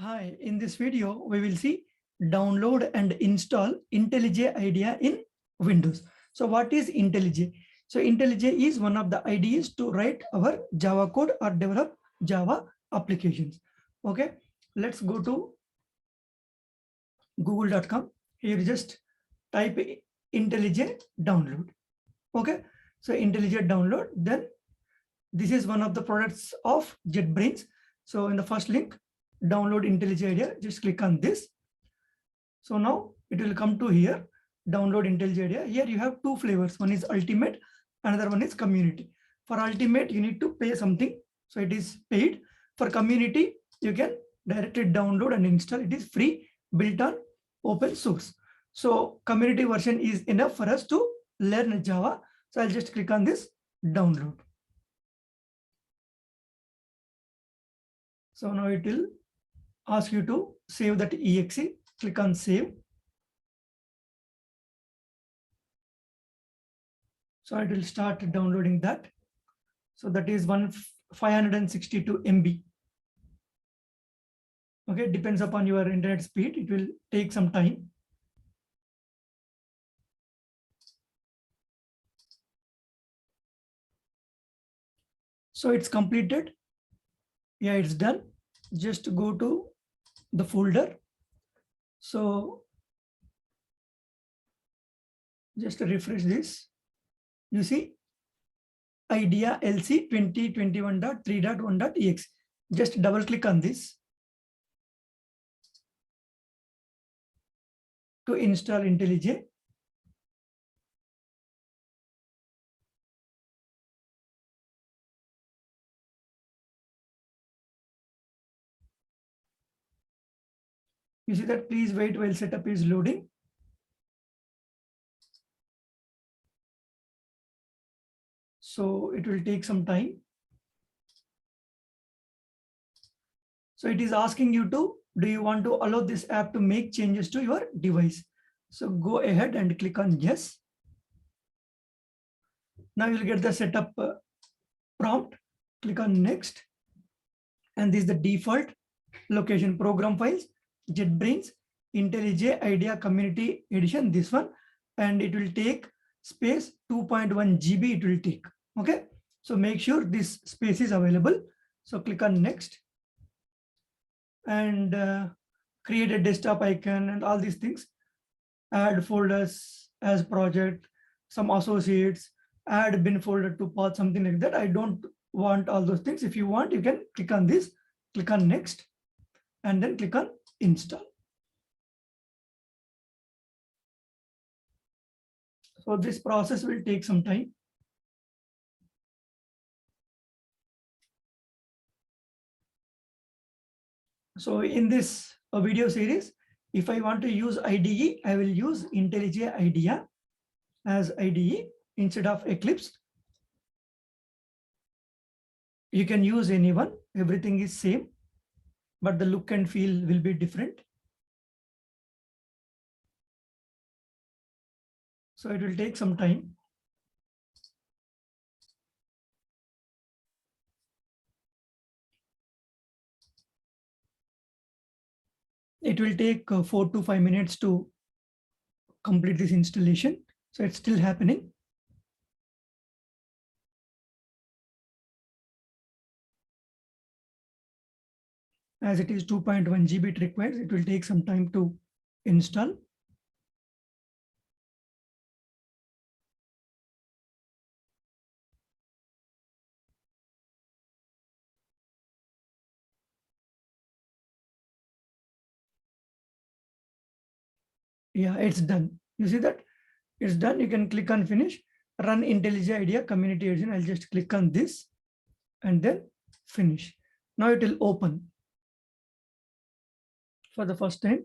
Hi, in this video, we will see download and install IntelliJ IDEA in Windows. So what is IntelliJ? So IntelliJ is one of the IDEs to write our Java code or develop Java applications. Okay, let's go to google.com. Here just type IntelliJ download. Okay, so IntelliJ download, then this is one of the products of JetBrains. So in the first link, download IntelliJ IDEA, just click on this. So now it will come to here, download IntelliJ IDEA. Here you have two flavors. One is Ultimate, another one is Community. For Ultimate, you need to pay something. So it is paid. For Community, you can directly download and install. It is free, built on open source. So Community version is enough for us to learn Java. So I'll just click on this download. So now it will ask you to save that exe. Click on save. So it will start downloading that. So that is 562 MB. Okay, depends upon your internet speed. It will take some time. So it's completed. Yeah, it's done. Just go to the folder. So just refresh this. You see IDEA LC 2021.3.1.exe. Just double click on this to install IntelliJ. You see that, please wait while setup is loading. So it will take some time. So it is asking you to, do you want to allow this app to make changes to your device? So go ahead and click on yes. Now you'll get the setup prompt. Click on next. And this is the default location: program files, JetBrains, IntelliJ IDEA Community Edition, this one. And it will take space 2.1 GB it will take. Okay. So make sure this space is available. So click on next. And create a desktop icon and all these things. Add folders as project, some associates, add bin folder to path, something like that. I don't want all those things. If you want, you can click on this, click on next, and then click on install. So this process will take some time. So in this video series, if I want to use IDE, I will use IntelliJ IDEA as IDE instead of Eclipse. You can use anyone, everything is same, but the look and feel will be different. So it will take some time. It will take 4 to 5 minutes to complete this installation. So it's still happening. As it is 2.1 GB it requires, it will take some time to install. Yeah, it's done. You see that? It's done. You can click on finish. Run IntelliJ IDEA Community Edition. I'll just click on this and then finish. Now it will open for the first time.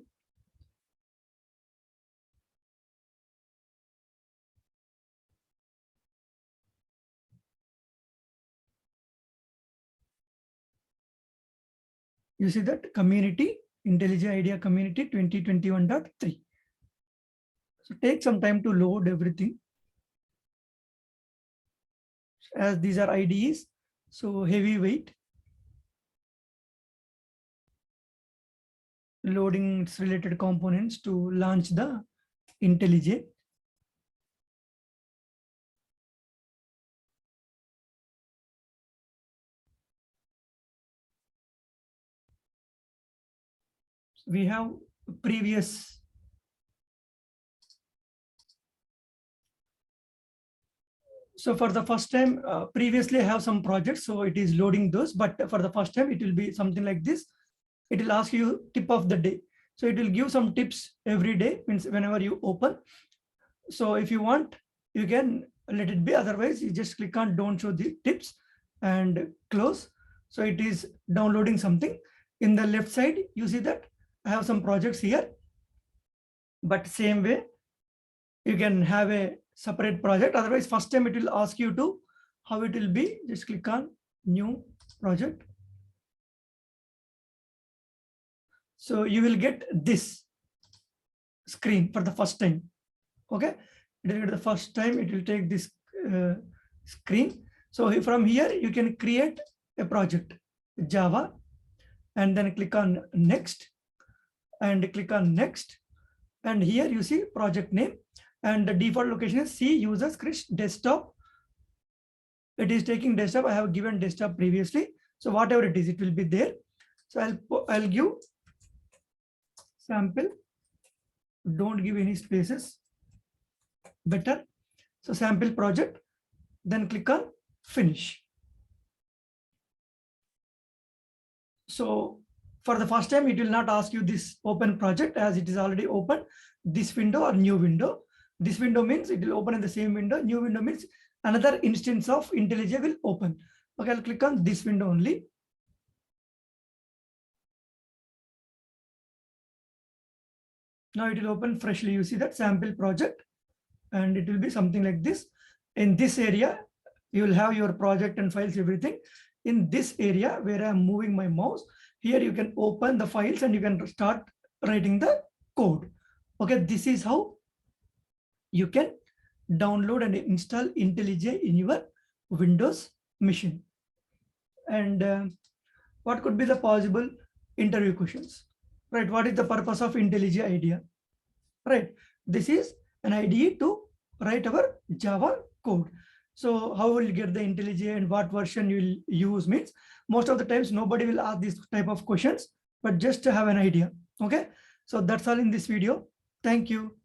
You see that community, IntelliJ IDEA Community 2021.3. So take some time to load everything. As these are IDEs, so heavy weight. loading its related components to launch the IntelliJ. We have previous. So for the first time, previously I have some projects, so it is loading those, but for the first time it will be something like this. It will ask you tip of the day. So it will give some tips every day, means whenever you open. So if you want, you can let it be. Otherwise, you just click on don't show the tips and close. So it is downloading something. In the left side, you see that I have some projects here, but same way, you can have a separate project. Otherwise, first time it will ask you to how it will be. Just click on new project. So you will get this screen for the first time. Okay, the first time it will take this screen. So from here you can create a project Java, and then click on next, and click on next, and here you see project name, and the default location is C user script desktop. It is taking desktop. I have given desktop previously, so whatever it is, it will be there. So I'll give sample. Don't give any spaces. Better. So sample project, then click on finish. So for the first time, it will not ask you this open project, as it is already open, this window or new window. This window means it will open in the same window. New window means another instance of IntelliJ will open. Okay, I'll click on this window only. Now it will open freshly. You see that sample project, and it will be something like this. In this area, you will have your project and files, everything. In this area where I'm moving my mouse, here you can open the files and you can start writing the code. Okay, this is how you can download and install IntelliJ in your Windows machine. And what could be the possible interview questions? Right, what is the purpose of IntelliJ IDEA? Right, this is an IDE to write our Java code. So how will you get the IntelliJ and what version you will use? Means most of the times nobody will ask this type of questions, but just to have an idea. Okay, so that's all in this video. Thank you.